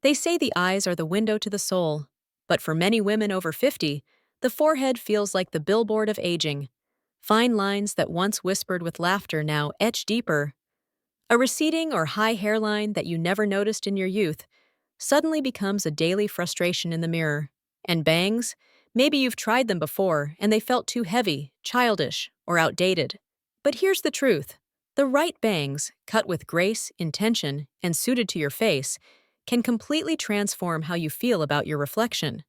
They say the eyes are the window to the soul, but for many women over 50, the forehead feels like the billboard of aging. Fine lines that once whispered with laughter now etch deeper. A receding or high hairline that you never noticed in your youth suddenly becomes a daily frustration in the mirror. And bangs? Maybe you've tried them before and they felt too heavy, childish, or outdated. But here's the truth. The right bangs, cut with grace, intention, and suited to your face, can completely transform how you feel about your reflection.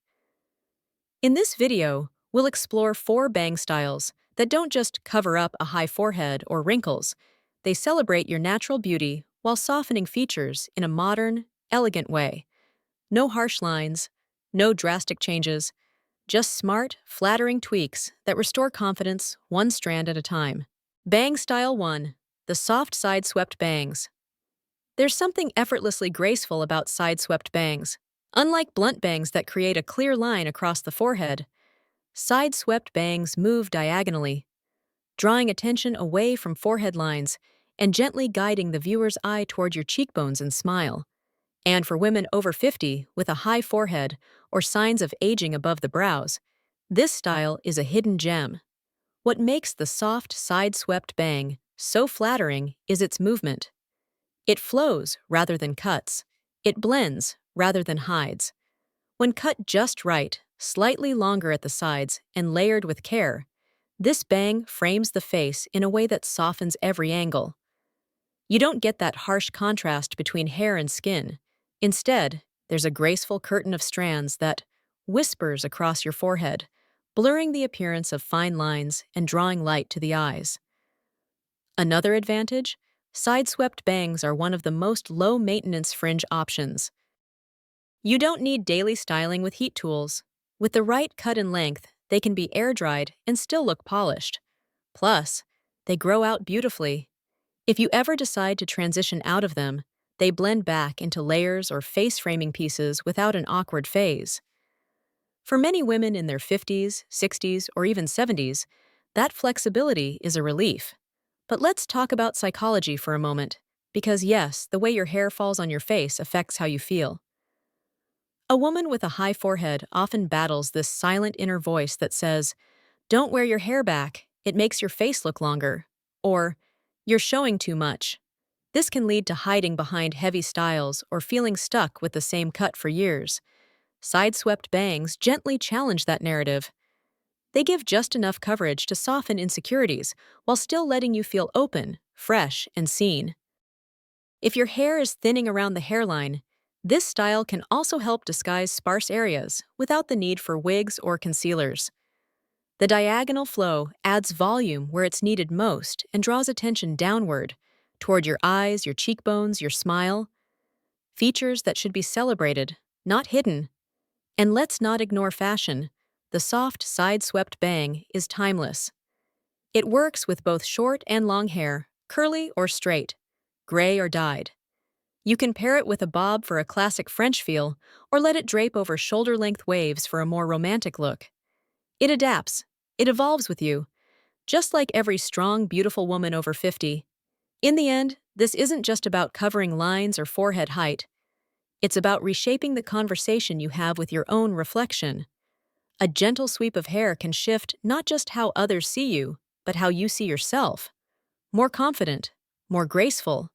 In this video, we'll explore 4 bang styles that don't just cover up a high forehead or wrinkles. They celebrate your natural beauty while softening features in a modern, elegant way. No harsh lines, no drastic changes, just smart, flattering tweaks that restore confidence one strand at a time. Bang Style 1. The soft side-swept bangs. There's something effortlessly graceful about side-swept bangs. Unlike blunt bangs that create a clear line across the forehead, side-swept bangs move diagonally, drawing attention away from forehead lines and gently guiding the viewer's eye toward your cheekbones and smile. And for women over 50 with a high forehead or signs of aging above the brows, this style is a hidden gem. What makes the soft side-swept bang so flattering is its movement. It flows rather than cuts. It blends rather than hides. When cut just right, slightly longer at the sides, and layered with care, this bang frames the face in a way that softens every angle. You don't get that harsh contrast between hair and skin. Instead, there's a graceful curtain of strands that whispers across your forehead, blurring the appearance of fine lines and drawing light to the eyes. Another advantage? Side-swept bangs are one of the most low-maintenance fringe options. You don't need daily styling with heat tools. With the right cut and length, they can be air-dried and still look polished. Plus, they grow out beautifully. If you ever decide to transition out of them, they blend back into layers or face-framing pieces without an awkward phase. For many women in their 50s, 60s, or even 70s, that flexibility is a relief. But let's talk about psychology for a moment, because yes, the way your hair falls on your face affects how you feel. A woman with a high forehead often battles this silent inner voice that says, "Don't wear your hair back, it makes your face look longer," or "You're showing too much." This can lead to hiding behind heavy styles or feeling stuck with the same cut for years. Side-swept bangs gently challenge that narrative. They give just enough coverage to soften insecurities while still letting you feel open, fresh, and seen. If your hair is thinning around the hairline, this style can also help disguise sparse areas without the need for wigs or concealers. The diagonal flow adds volume where it's needed most and draws attention downward, toward your eyes, your cheekbones, your smile. Features that should be celebrated, not hidden. And let's not ignore fashion. The soft side-swept bang is timeless. It works with both short and long hair, curly or straight, gray or dyed. You can pair it with a bob for a classic French feel, or let it drape over shoulder-length waves for a more romantic look. It adapts. It evolves with you, just like every strong, beautiful woman over 50. In the end, this isn't just about covering lines or forehead height. It's about reshaping the conversation you have with your own reflection. A gentle sweep of hair can shift not just how others see you, but how you see yourself. More confident, more graceful,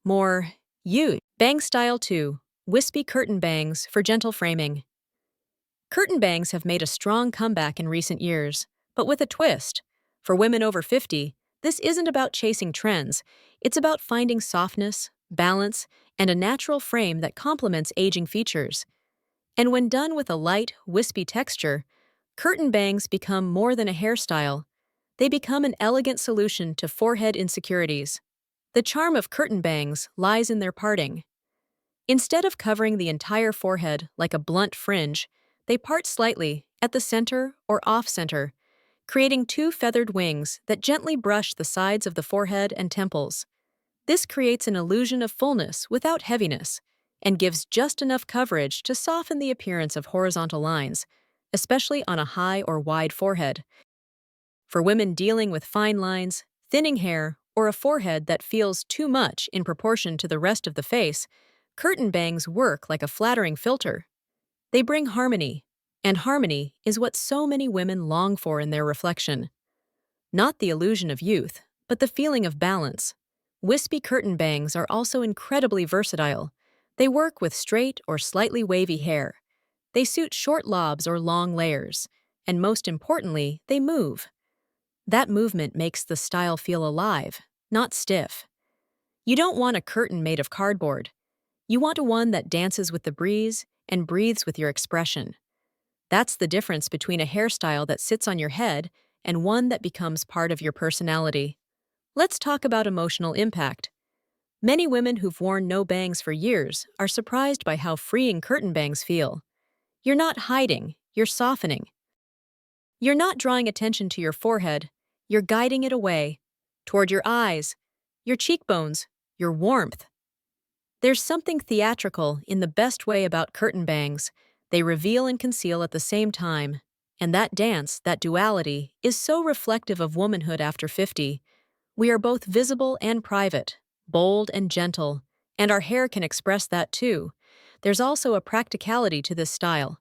more you. Bang Style 2. Wispy curtain bangs for gentle framing. Curtain bangs have made a strong comeback in recent years, but with a twist. For women over 50, this isn't about chasing trends. It's about finding softness, balance, and a natural frame that complements aging features. And when done with a light, wispy texture, curtain bangs become more than a hairstyle. They become an elegant solution to forehead insecurities. The charm of curtain bangs lies in their parting. Instead of covering the entire forehead like a blunt fringe, they part slightly at the center or off-center, creating 2 feathered wings that gently brush the sides of the forehead and temples. This creates an illusion of fullness without heaviness and gives just enough coverage to soften the appearance of horizontal lines, especially on a high or wide forehead. For women dealing with fine lines, thinning hair, or a forehead that feels too much in proportion to the rest of the face, Curtain bangs work like a flattering filter. They bring harmony, and harmony is what so many women long for in their reflection. Not the illusion of youth, but the feeling of balance. Wispy curtain bangs are also incredibly versatile. They work with straight or slightly wavy hair. They suit short lobs or long layers. And most importantly, they move. That movement makes the style feel alive, not stiff. You don't want a curtain made of cardboard. You want one that dances with the breeze and breathes with your expression. That's the difference between a hairstyle that sits on your head and one that becomes part of your personality. Let's talk about emotional impact. Many women who've worn no bangs for years are surprised by how freeing curtain bangs feel. You're not hiding, you're softening. You're not drawing attention to your forehead, you're guiding it away, toward your eyes, your cheekbones, your warmth. There's something theatrical in the best way about curtain bangs. They reveal and conceal at the same time. And that dance, that duality, is so reflective of womanhood after 50. We are both visible and private, bold and gentle, and our hair can express that too. There's also a practicality to this style.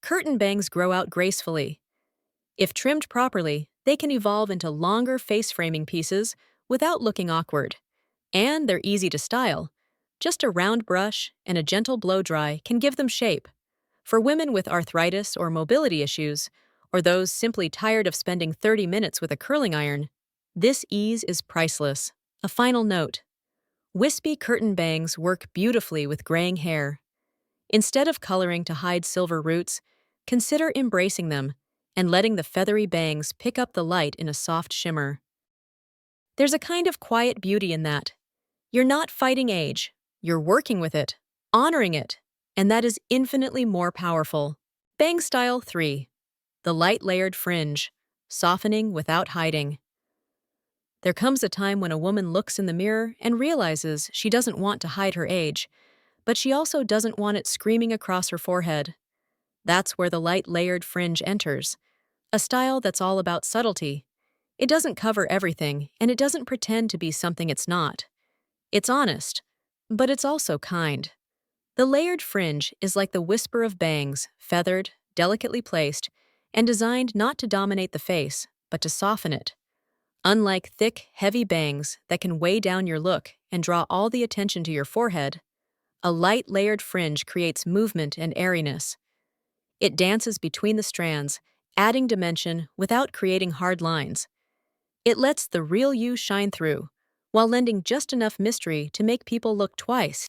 Curtain bangs grow out gracefully. If trimmed properly, they can evolve into longer face-framing pieces without looking awkward. And they're easy to style. Just a round brush and a gentle blow-dry can give them shape. For women with arthritis or mobility issues, or those simply tired of spending 30 minutes with a curling iron, this ease is priceless. A final note. Wispy curtain bangs work beautifully with graying hair. Instead of coloring to hide silver roots, consider embracing them and letting the feathery bangs pick up the light in a soft shimmer. There's a kind of quiet beauty in that. You're not fighting age, you're working with it, honoring it, and that is infinitely more powerful. Bang Style 3. The light layered fringe, softening without hiding. There comes a time when a woman looks in the mirror and realizes she doesn't want to hide her age, but she also doesn't want it screaming across her forehead. That's where the light layered fringe enters, a style that's all about subtlety. It doesn't cover everything, and it doesn't pretend to be something it's not. It's honest, but it's also kind. The layered fringe is like the whisper of bangs, feathered, delicately placed, and designed not to dominate the face, but to soften it. Unlike thick, heavy bangs that can weigh down your look and draw all the attention to your forehead, a light layered fringe creates movement and airiness. It dances between the strands, adding dimension without creating hard lines. It lets the real you shine through, while lending just enough mystery to make people look twice.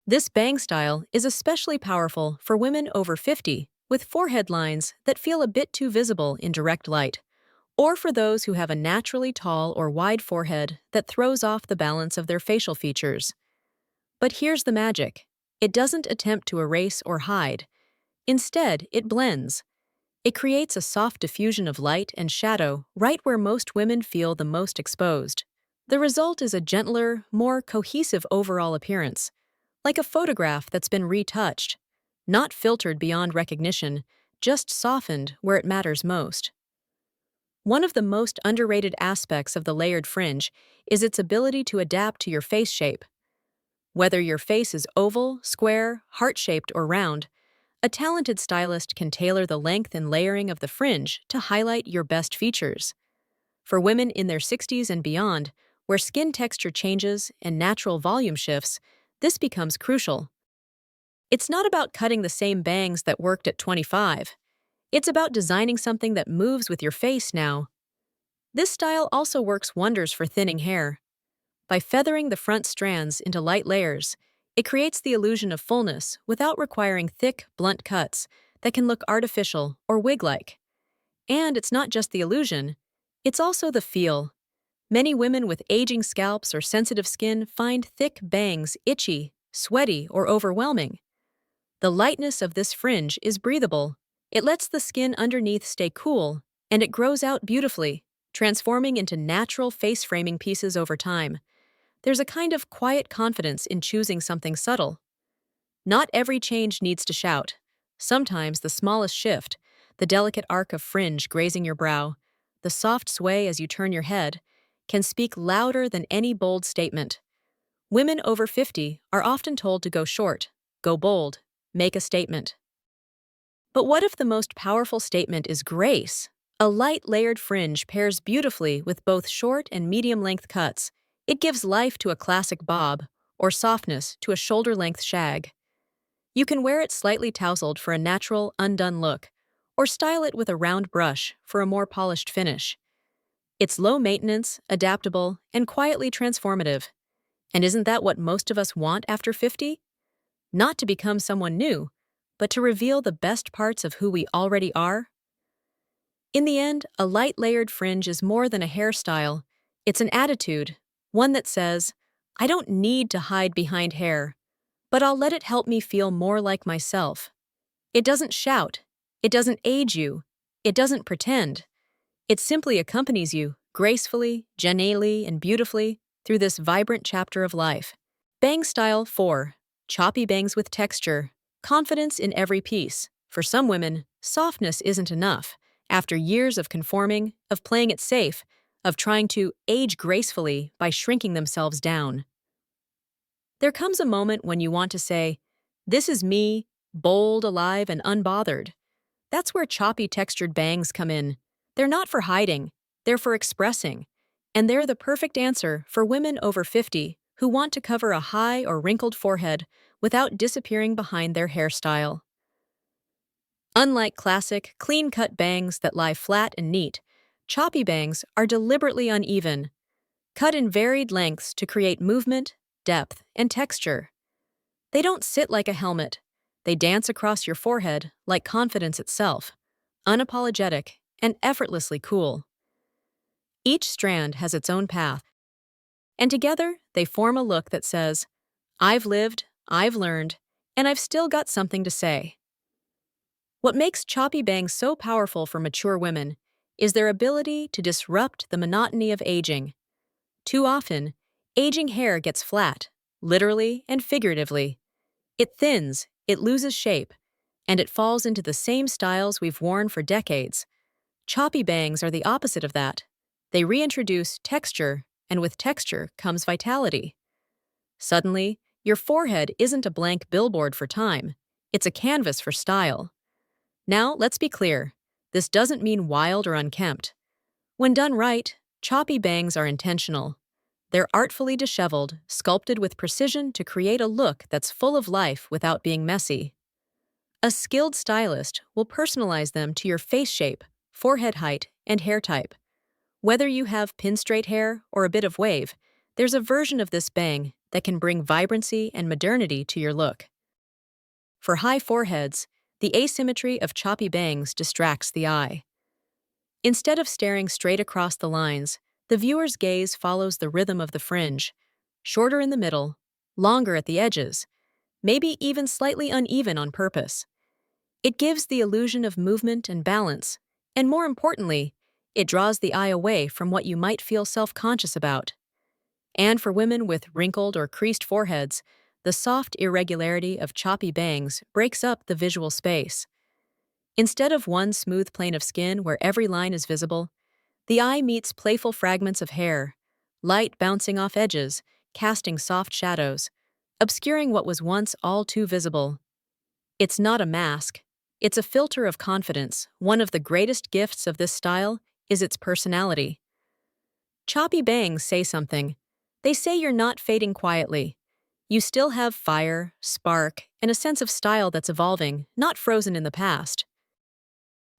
This bang style is especially powerful for women over 50 with forehead lines that feel a bit too visible in direct light, or for those who have a naturally tall or wide forehead that throws off the balance of their facial features. But here's the magic. It doesn't attempt to erase or hide. Instead, it blends. It creates a soft diffusion of light and shadow right where most women feel the most exposed. The result is a gentler, more cohesive overall appearance, like a photograph that's been retouched, not filtered beyond recognition, just softened where it matters most. One of the most underrated aspects of the layered fringe is its ability to adapt to your face shape. Whether your face is oval, square, heart-shaped, or round, a talented stylist can tailor the length and layering of the fringe to highlight your best features. For women in their 60s and beyond, where skin texture changes and natural volume shifts, this becomes crucial. It's not about cutting the same bangs that worked at 25. It's about designing something that moves with your face now. This style also works wonders for thinning hair. By feathering the front strands into light layers, it creates the illusion of fullness without requiring thick, blunt cuts that can look artificial or wig-like. And it's not just the illusion, it's also the feel. Many women with aging scalps or sensitive skin find thick bangs itchy, sweaty, or overwhelming. The lightness of this fringe is breathable. It lets the skin underneath stay cool, and it grows out beautifully, transforming into natural face-framing pieces over time. There's a kind of quiet confidence in choosing something subtle. Not every change needs to shout. Sometimes the smallest shift, the delicate arc of fringe grazing your brow, the soft sway as you turn your head, can speak louder than any bold statement. Women over 50 are often told to go short, go bold, make a statement. But what if the most powerful statement is grace? A light layered fringe pairs beautifully with both short and medium length cuts. It gives life to a classic bob, or softness to a shoulder length shag. You can wear it slightly tousled for a natural, undone look, or style it with a round brush for a more polished finish. It's low maintenance, adaptable, and quietly transformative. And isn't that what most of us want after 50? Not to become someone new, but to reveal the best parts of who we already are. In the end, a light layered fringe is more than a hairstyle. It's an attitude, one that says, I don't need to hide behind hair, but I'll let it help me feel more like myself. It doesn't shout. It doesn't age you. It doesn't pretend. It simply accompanies you, gracefully, genially, and beautifully, through this vibrant chapter of life. Bang Style 4. Choppy bangs with texture. Confidence in every piece. For some women, softness isn't enough. After years of conforming, of playing it safe, of trying to age gracefully by shrinking themselves down. There comes a moment when you want to say, this is me, bold, alive, and unbothered. That's where choppy textured bangs come in. They're not for hiding, they're for expressing. And they're the perfect answer for women over 50 who want to cover a high or wrinkled forehead without disappearing behind their hairstyle. Unlike classic, clean-cut bangs that lie flat and neat, choppy bangs are deliberately uneven, cut in varied lengths to create movement, depth, and texture. They don't sit like a helmet. They dance across your forehead like confidence itself, unapologetic and effortlessly cool. Each strand has its own path, and together they form a look that says, I've lived, I've learned, and I've still got something to say. What makes choppy bangs so powerful for mature women is their ability to disrupt the monotony of aging. Too often, aging hair gets flat, literally and figuratively. It thins, it loses shape, and it falls into the same styles we've worn for decades. Choppy bangs are the opposite of that. They reintroduce texture, and with texture comes vitality. Suddenly, your forehead isn't a blank billboard for time. It's a canvas for style. Now, let's be clear. This doesn't mean wild or unkempt. When done right, choppy bangs are intentional. They're artfully disheveled, sculpted with precision to create a look that's full of life without being messy. A skilled stylist will personalize them to your face shape, forehead height, and hair type. Whether you have pin-straight hair or a bit of wave, there's a version of this bang that can bring vibrancy and modernity to your look. For high foreheads, the asymmetry of choppy bangs distracts the eye. Instead of staring straight across the lines, the viewer's gaze follows the rhythm of the fringe, shorter in the middle, longer at the edges, maybe even slightly uneven on purpose. It gives the illusion of movement and balance, and more importantly, it draws the eye away from what you might feel self-conscious about. And for women with wrinkled or creased foreheads, the soft irregularity of choppy bangs breaks up the visual space. Instead of one smooth plane of skin where every line is visible, the eye meets playful fragments of hair, light bouncing off edges, casting soft shadows, obscuring what was once all too visible. It's not a mask. It's a filter of confidence. One of the greatest gifts of this style is its personality. Choppy bangs say something. They say you're not fading quietly. You still have fire, spark, and a sense of style that's evolving, not frozen in the past.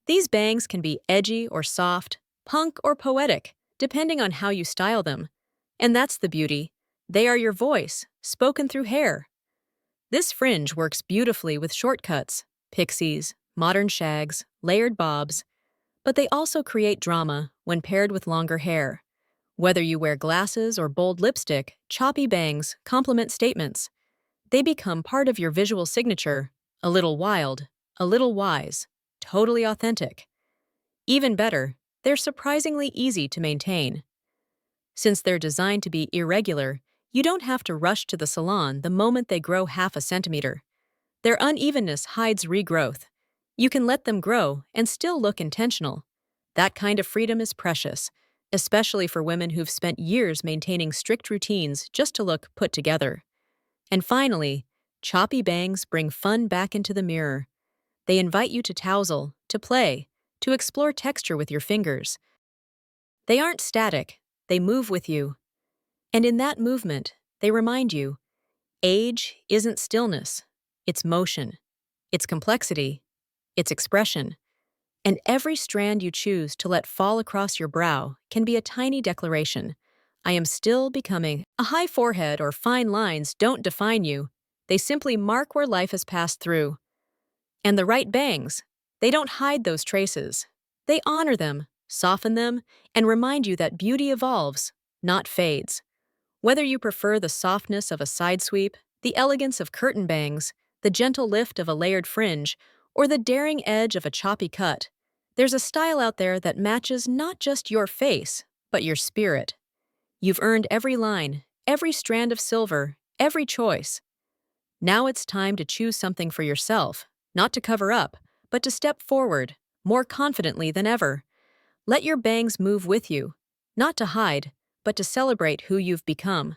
These bangs can be edgy or soft, punk or poetic, depending on how you style them. And that's the beauty. They are your voice, spoken through hair. This fringe works beautifully with shortcuts, pixies, modern shags, layered bobs, but they also create drama when paired with longer hair. Whether you wear glasses or bold lipstick, choppy bangs complement statements. They become part of your visual signature, a little wild, a little wise, totally authentic. Even better, they're surprisingly easy to maintain. Since they're designed to be irregular, you don't have to rush to the salon the moment they grow half a centimeter. Their unevenness hides regrowth. You can let them grow and still look intentional. That kind of freedom is precious, especially for women who've spent years maintaining strict routines just to look put together. And finally, choppy bangs bring fun back into the mirror. They invite you to tousle, to play, to explore texture with your fingers. They aren't static, they move with you. And in that movement, they remind you, age isn't stillness, it's motion, it's complexity, it's expression. And every strand you choose to let fall across your brow can be a tiny declaration. I am still becoming. A high forehead or fine lines don't define you. They simply mark where life has passed through. And the right bangs, they don't hide those traces. They honor them, soften them, and remind you that beauty evolves, not fades. Whether you prefer the softness of a side sweep, the elegance of curtain bangs, the gentle lift of a layered fringe, or the daring edge of a choppy cut, there's a style out there that matches not just your face, but your spirit. You've earned every line, every strand of silver, every choice. Now it's time to choose something for yourself, not to cover up, but to step forward, more confidently than ever. Let your bangs move with you, not to hide, but to celebrate who you've become.